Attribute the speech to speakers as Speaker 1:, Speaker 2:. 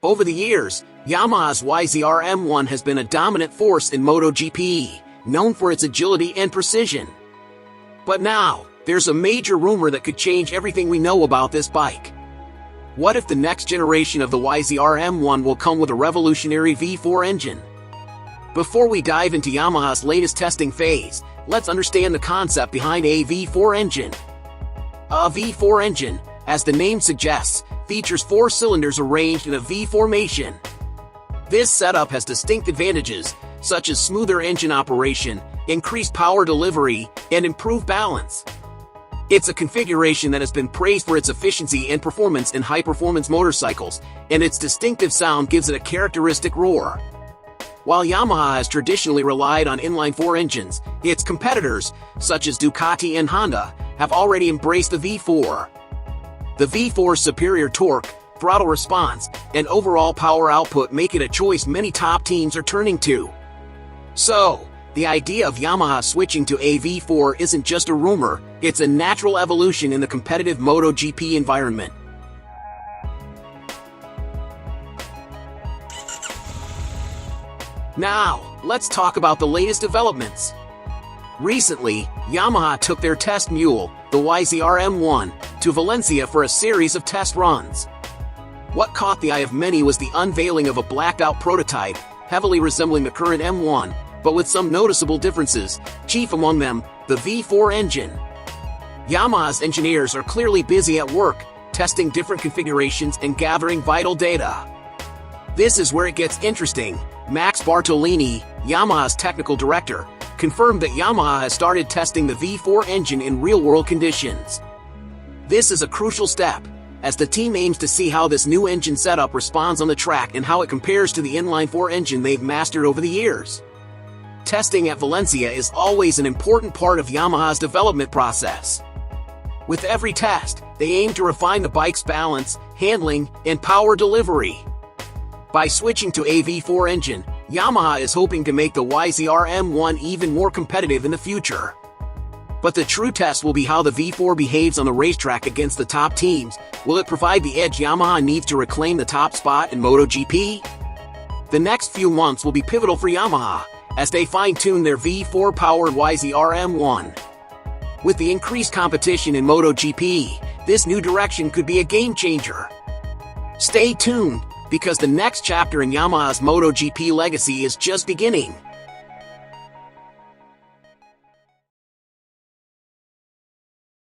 Speaker 1: Over the years, Yamaha's YZR-M1 has been a dominant force in MotoGP, known for its agility and precision. But now, there's a major rumor that could change everything we know about this bike. What if the next generation of the YZR-M1 will come with a revolutionary V4 engine? Before we dive into Yamaha's latest testing phase, let's understand the concept behind a V4 engine. A V4 engine, as the name suggests, features 4 cylinders arranged in a V formation. This setup has distinct advantages, such as smoother engine operation, increased power delivery, and improved balance. It's a configuration that has been praised for its efficiency and performance in high-performance motorcycles, and its distinctive sound gives it a characteristic roar. While Yamaha has traditionally relied on inline-4 engines, its competitors, such as Ducati and Honda, have already embraced the V4. The V4's superior torque, throttle response, and overall power output make it a choice many top teams are turning to. So, the idea of Yamaha switching to a V4 isn't just a rumor, it's a natural evolution in the competitive MotoGP environment. Now, let's talk about the latest developments. Recently, Yamaha took their test mule, the YZR-M1, to Valencia for a series of test runs. What caught the eye of many was the unveiling of a blacked-out prototype, heavily resembling the current M1, but with some noticeable differences, chief among them, the V4 engine. Yamaha's engineers are clearly busy at work, testing different configurations and gathering vital data. This is where it gets interesting. Max Bartolini, Yamaha's technical director, confirmed that Yamaha has started testing the V4 engine in real-world conditions. This is a crucial step, as the team aims to see how this new engine setup responds on the track and how it compares to the inline-4 engine they've mastered over the years. Testing at Valencia is always an important part of Yamaha's development process. With every test, they aim to refine the bike's balance, handling, and power delivery. By switching to a V4 engine, Yamaha is hoping to make the YZR-M1 even more competitive in the future. But the true test will be how the V4 behaves on the racetrack against the top teams. Will it provide the edge Yamaha needs to reclaim the top spot in MotoGP? The next few months will be pivotal for Yamaha, as they fine-tune their V4-powered YZR-M1. With the increased competition in MotoGP, this new direction could be a game-changer. Stay tuned, because the next chapter in Yamaha's MotoGP legacy is just beginning.